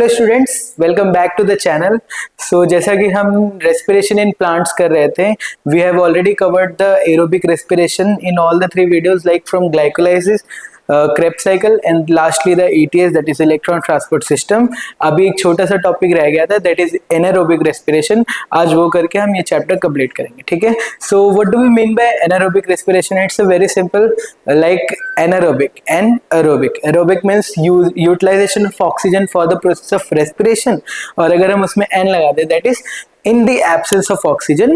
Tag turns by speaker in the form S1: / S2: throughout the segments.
S1: Hello students, welcome back to the channel. So जैसा कि हम रेस्पिरेशन इन प्लांट्स कर रहे थे, we have already covered the aerobic respiration in all the 3 videos like from glycolysis, Krebs cycle and lastly the ETS that is electron transport system. अभी एक छोटा सा टॉपिक रह गया था दैट इज एनारोबिक रेस्पिरेशन। आज वो करके हम ये चैप्टर कंप्लीट करेंगे, ठीक है। So what do we mean by anaerobic respiration? It's a very simple like anaerobic and aerobic. Aerobic means utilization of oxygen for the process of respiration, और अगर हम उसमें n लगा दे that is in the absence of oxygen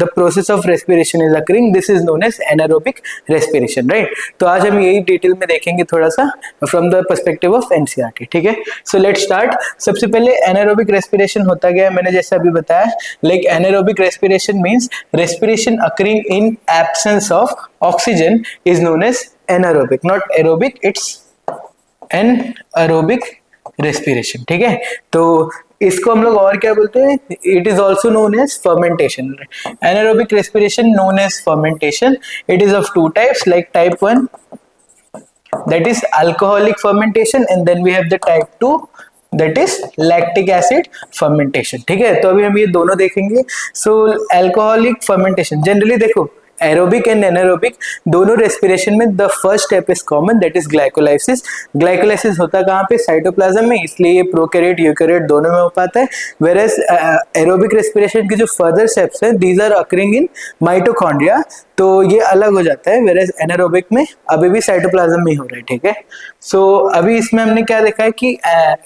S1: the process of respiration is occurring. This is known as anaerobic respiration, right? तो आज हम यही detail में देखेंगे थोड़ा सा from the perspective of NCERT, ठीक है। So let's start. सबसे पहले anaerobic respiration होता क्या है, मैंने जैसे अभी बताया, like anaerobic respiration means respiration occurring in absence of oxygen is known as anaerobic, not aerobic, it's anaerobic respiration, ठीक है। तो इसको हम लोग और क्या बोलते हैं? It is also known as fermentation. Anaerobic respiration known as fermentation. It is of 2 types, like type 1 that is alcoholic fermentation and then we have the type 2 that is lactic acid fermentation, ठीक है। तो अभी हम ये दोनों देखेंगे। सो alcoholic fermentation generally देखो aerobic and anaerobic दोनों रेस्पिरेशन में the first step is common that is glycolysis. Glycolysis होता कहाँ पे? साइटोप्लाज्म में, इसलिए ये प्रोकैरियोट यूकैरियोट दोनों में हो पाता है। वेयरएज एरोबिक रेस्पिरेशन के जो फर्दर स्टेप्स हैं these are occurring in mitochondria, तो ये अलग हो जाता है। वेयरएज एनारोबिक में अभी भी साइटोप्लाज्म में ही हो रहा है, ठीक है। सो अभी इसमें हमने क्या देखा है कि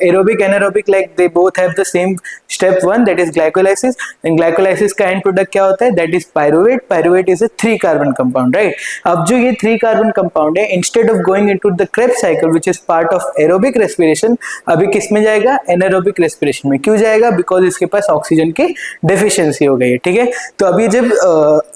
S1: aerobic anaerobic like they both have the same step 1 that is glycolysis, and glycolysis का एंड प्रोडक्ट क्या होता है? That is pyruvate. Pyruvate is a 3 carbon compound, right. अब जो ये 3 कार्बन कंपाउंड है, instead of going into the Krebs cycle which is part of aerobic respiration, अभी किस में जाएगा? एनारोबिक रेस्पिरेशन में। क्यों जाएगा? बिकॉज इसके पास ऑक्सीजन की डेफिशिएंसी हो गई है, ठीक है। तो अभी जब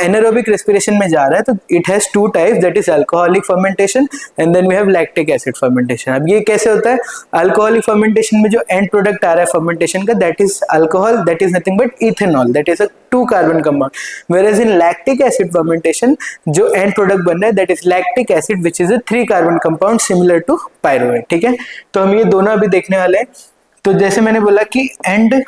S1: एनारोबिक रेस्पिरेशन में जा रहा है तो it has 2 types that is alcoholic fermentation and then we have lactic acid fermentation. अब ये कैसे होता है? अल्कोहलिक फर्मेंटेशन में जो एंड प्रोडक्ट आ रहा है फर्मेंटेशन का that is alcohol, that is nothing but ethanol, that is a 2 carbon compound. Whereas in lactic acid fermentation जो एंड प्रोडक्ट बन रहा है that is lactic acid which is a 3 carbon compound similar to pyruvate, ठीक है। तो हम ये दोनों अभी देखने वाले हैं। तो जैसे मैंने बोला कि एंड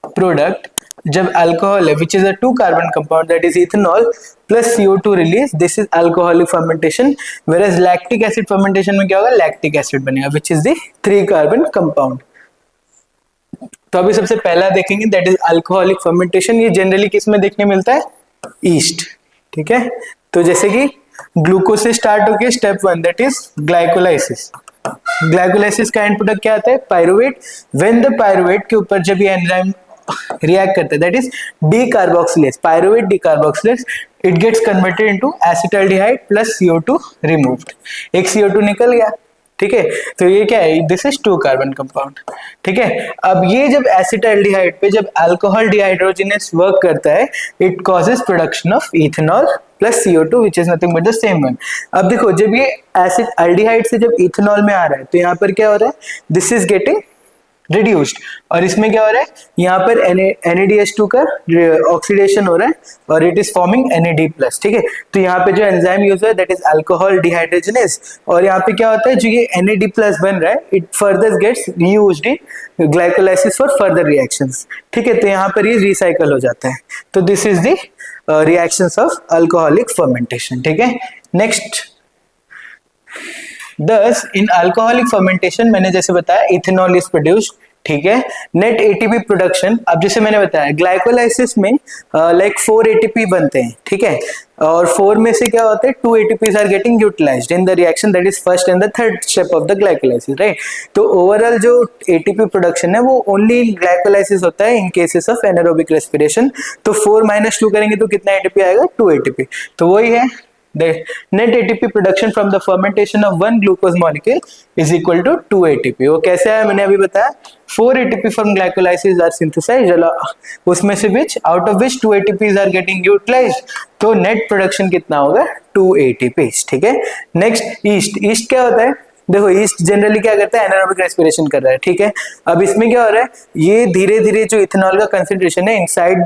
S1: प्रोडक्ट जब अल्कोहल है विच is a 2 carbon compound that is ethanol plus CO2 release, this is alcoholic fermentation. Whereas lactic acid fermentation में क्या होगा? लैक्टिक एसिड बनेगा which is the 3 carbon compound. तो अभी सबसे पहला देखेंगे दैट इज अल्कोहलिक फर्मेंटेशन। ये जनरली किस में देखने मिलता है? ईस्ट, ठीक है। तो जैसे कि ग्लूकोज से स्टार्ट होके step 1 that is glycolysis. Glycolysis का एंड प्रोडक्ट क्या आता है? पायरुवेट। व्हेन द पायरुवेट के ऊपर जब ये एंजाइम रिएक्ट करता है that is decarboxylase, pyruvate decarboxylase, it gets converted into acetaldehyde plus CO2 removed. एक CO2 निकल गया, ठीक है। तो ये क्या है? दिस इज 2 कार्बन कंपाउंड, ठीक है। अब ये जब एसिटाल्डिहाइड पे जब अल्कोहल डिहाइड्रोजिनेस वर्क करता है it causes production of ethanol plus CO2 which is nothing but the same one. अब देखो जब ये एसिड अल्डिहाइड से जब इथेनॉल में आ रहा है तो यहाँ पर क्या हो रहा है? दिस इज गेटिंग रिड्यूस्ड, और इसमें क्या हो रहा है? यहाँ पर NADH2 का ऑक्सीडेशन हो रहा है और इट इज फॉर्मिंग NAD+, ठीक है। तो यहाँ पे जो एंजाइम यूज है दैट इज अल्कोहल डिहाइड्रोजिनेस, और यहाँ पे क्या होता है? जो ये NAD+ बन रहा है it further gets reused in glycolysis for further reactions, ठीक है। तो यहाँ पर ये रिसाइकल हो जाता है। तो this is the reactions of alcoholic fermentation, ठीक है। Next, Thus, in alcoholic fermentation मैंने जैसे बताया इथेनॉल इज प्रोड्यूस्ड, ठीक है। नेट ATP प्रोडक्शन, अब जैसे मैंने बताया ग्लाइकोलाइसिस में लाइक 4 ATP बनते हैं, ठीक है। और 4 में से क्या होता है? 2 ATPs are getting utilized in the reaction that is first and the third step of the glycolysis, right. तो ओवरऑल जो ATP प्रोडक्शन है वो ओनली ग्लाइकोलाइसिस होता है in cases of anaerobic respiration. तो 4 - 2 करेंगे तो कितना ATP आएगा? 2 ATP। तो वही है the net ATP production from the fermentation of 1 glucose molecule is equal to 2 ATP। वो कैसे है? मैंने अभी बताया 4 ATP from glycolysis are synthesized, उसमें से which out of which 2 ATPs are getting utilized, तो net production कितना होगा? 2 ATPs, ठीक है। नेक्स्ट ईस्ट क्या होता है? देखो ईस्ट जनरली क्या करता है? एनारोबिक रेस्पिरेशन कर रहा है, ठीक है। अब इसमें क्या हो रहा है? ये धीरे धीरे जो इथेनॉल का कंसेंट्रेशन है इनसाइड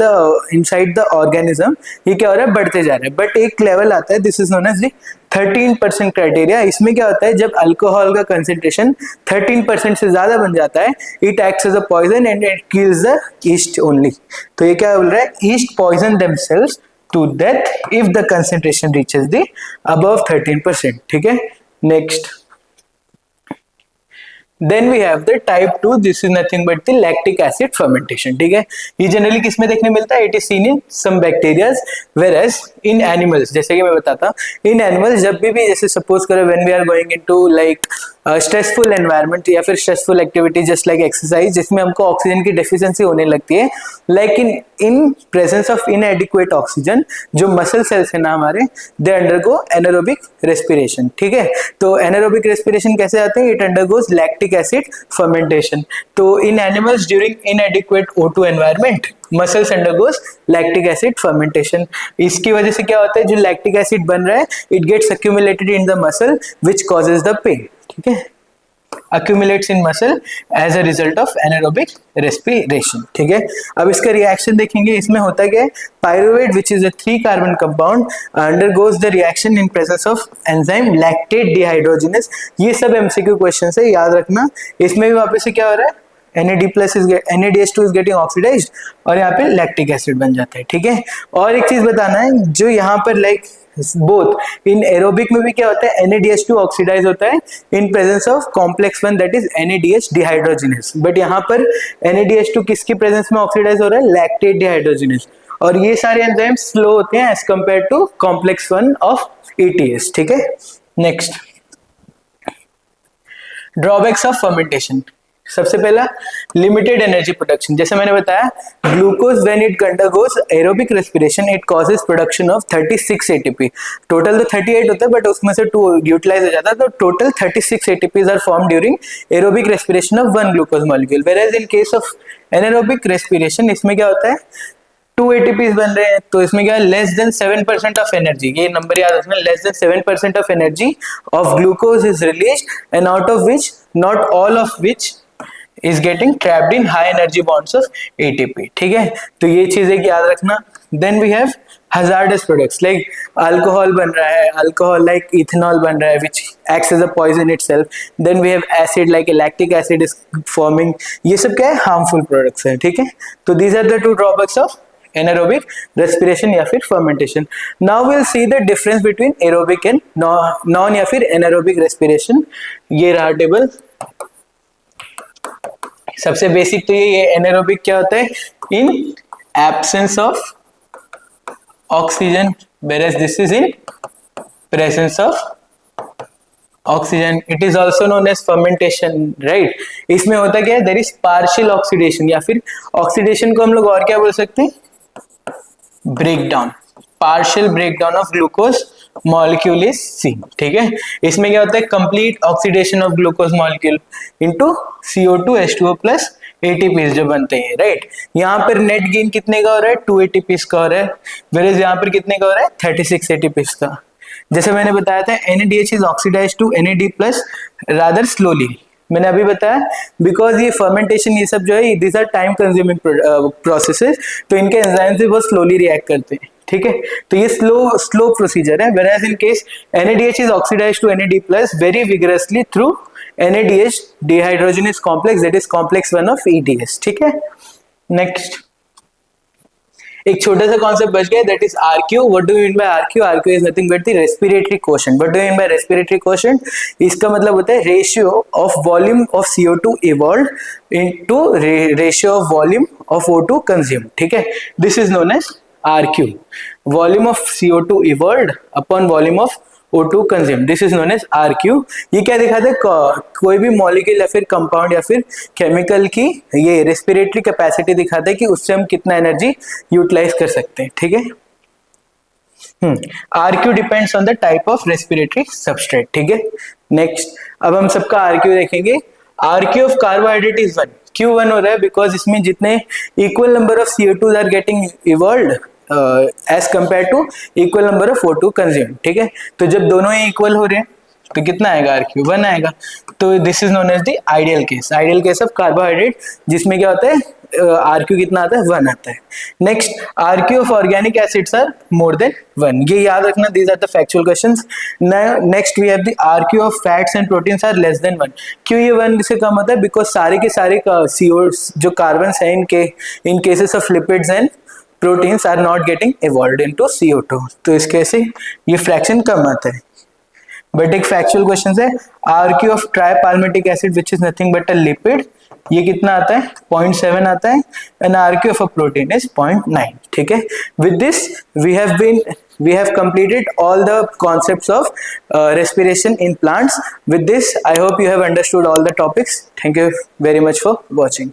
S1: द ऑर्गेनिज्म ये क्या हो रहा है? बढ़ते जा रहा है, बट एक लेवल आता है this is known as the 13% criteria, इसमें क्या होता है जब अल्कोहल का कंसेंट्रेशन 13% से ज्यादा बन जाता है, it acts as a poison and it kills the yeast only. तो ये क्या बोल रहा है, yeast poison themselves to death if the concentration reaches the above 13%। ठीक है, next then we have the type 2, this is nothing but the lactic acid fermentation. ठीक है, ये जनरली किसमें देखने मिलता है, it is seen in some bacterias whereas in animals. जैसे कि मैं बताता हूँ, इन एनिमल्स जब भी जैसे सपोज करो when we are going into like stressful environment या फिर stressful activity just like exercise, जिसमें हमको ऑक्सीजन की डेफिशिएंसी होने लगती है, लेकिन in presence of inadequate oxygen, जो मसल सेल्स है ना हमारे, दे अंडरगो एनारोबिक रेस्पिरेशन। ठीक है, तो एनारोबिक रेस्पिरेशन कैसे आते हैं, it undergoes lactic acid fermentation. तो in animals during inadequate O2 environment, muscles undergoes lactic acid fermentation. इसकी वजह से क्या होता है, जो लैक्टिक एसिड बन रहा है, it gets accumulated in the muscle which causes the pain. ठीक है, accumulates in muscle as a result of anaerobic respiration। ठीक है, अब इसका रिएक्शन देखेंगे, इसमें होता क्या है, pyruvate which is a 3 carbon compound undergoes the reaction in presence of enzyme lactate dehydrogenase. ये सब एमसीक्यू क्वेश्चन है, याद रखना। इसमें भी वापस से क्या हो रहा है, NADH2 is getting oxidized और यहाँ पे लैक्टिक एसिड बन जाता है। ठीक है, और एक चीज बताना है, जो यहाँ पर लाइक बोथ इन एरोबिक में भी क्या होता है, NADH2 ऑक्सीडाइज होता है इन presence of complex 1 that is NADH dehydrogenase, but यहाँ पर NADH2 किसकी प्रेजेंस में ऑक्सीडाइज हो रहा है, लैक्टेट डिहाइड्रोजिनेस। और ये सारे एंजाइम स्लो होते हैं as compare to complex 1 of ETS। ठीक है, नेक्स्ट ड्रॉबैक्स ऑफ फर्मेंटेशन। सबसे पहला लिमिटेड एनर्जी प्रोडक्शन। जैसे मैंने बताया, glucose when it undergoes aerobic respiration it causes production of 36 ATP। Total तो 38 होता है, बट उसमें से 2 यूटिलाइज हो जाता है, तो total 36 ATPs are form during aerobic respiration of 1 glucose molecule. Where in case of anaerobic respiration, इसमें क्या होता है, 2 ATPs बन रहे हैं, तो इसमें क्या है, लेस देन 7% ऑफ एनर्जी, ये नंबर याद रखना, less than 7% of energy of glucose is release and out of which not all of which is getting trapped in high energy bonds of ATP। ठीक है, तो ये चीजें याद रखना। then we have hazardous products like alcohol बन रहा है, alcohol like ethanol बन रहा है which acts as a poison itself। then we have acid like lactic acid is forming। ये सब क्या है, harmful products है। ठीक है, तो these are the 2 drawbacks of anaerobic respiration या फिर fermentation। now we'll see the difference between aerobic and non या फिर anaerobic respiration। ये रहा टेबल। सबसे बेसिक तो ये एनारोबिक क्या होता है, in absence of oxygen, whereas this is in presence of oxygen। it is also known as fermentation, right। इसमें होता क्या है, there is partial oxidation या फिर ऑक्सीडेशन को हम लोग और क्या बोल सकते हैं, breakdown, partial breakdown of glucose molecule is seen. ठीक है, इसमें क्या होता है, complete oxidation of glucose molecule into CO2 H2O plus ATPs जो बनते हैं, राइट। यहाँ पर नेट गेन कितने का हो रहा है, 2 ATPs का हो रहा है, वेरेज यहाँ पर कितने का हो रहा है, 36 ATPs का। जैसे मैंने बताया था, NADH is oxidise to NAD plus rather slowly. मैंने अभी बताया बिकॉज ये फर्मेंटेशन ये सब जो है, this are time consuming processes, तो इनके एंजाइम से बहुत स्लोली रिएक्ट करते हैं। ठीक है, तो ये स्लो प्रोसीजर है। whereas in case NADH is oxidized to NAD plus very vigorously through NADH dehydrogenase complex, that is complex 1 of ETS। ठीक है, नेक्स्ट एक छोटा सा कॉन्सेप्ट बच गया, that is RQ। What do you mean by RQ? RQ is nothing but the respiratory quotient. What do you mean by respiratory quotient? इसका मतलब होता है ratio of volume of CO2 evolved into ratio of volume of O2 consumed. ठीक है, this is known as RQ, volume of CO2 evolved upon volume of O2 consumed, this is known as RQ। ये क्या दिखाता है, कोई भी molecule या फिर कंपाउंड या फिर केमिकल की ये रेस्पिरेटरी कैपेसिटी दिखाता है कि उससे हम कितना एनर्जी यूटिलाइज कर सकते हैं। ठीक है, RQ depends on the type of respiratory substrate. ठीक है, नेक्स्ट अब हम सबका RQ देखेंगे। RQ ऑफ कार्बोहाइड्रेट इज 1, क्यों 1 हो रहा है, बिकॉज इसमें जितने equal number of CO2 are getting evolved as compare to equal number of O2 consumed. ठीक है, तो जब दोनों ही इक्वल हो रहे हैं तो कितना आएगा RQ 1 आएगा। तो this is known as the ideal case of carbohydrate, जिसमें क्या होता है RQ कितना आता है 1 आता है। Next RQ of organic acids are more than 1, ये याद रखना, these are the factual questions. Next we have the RQ of fats and proteins are less than 1। क्यों ये 1 से कम होता है? बिकॉज सारे के सारे CO जो कार्बन है in cases of lipids and proteins are not getting evolved into CO2, तो इसके से ये फ्रैक्शन कम आता है। बट एक फैक्चुअल क्वेश्चन है RQ of tripalmitic acid which is nothing but a lipid, ये कितना आता है 0.7 आता है, and RQ of a protein is 0.9। ठीक है, विद दिस we have completed all the concepts of respiration in plants. With this I hope you have understood all the topics. Thank you very much for watching.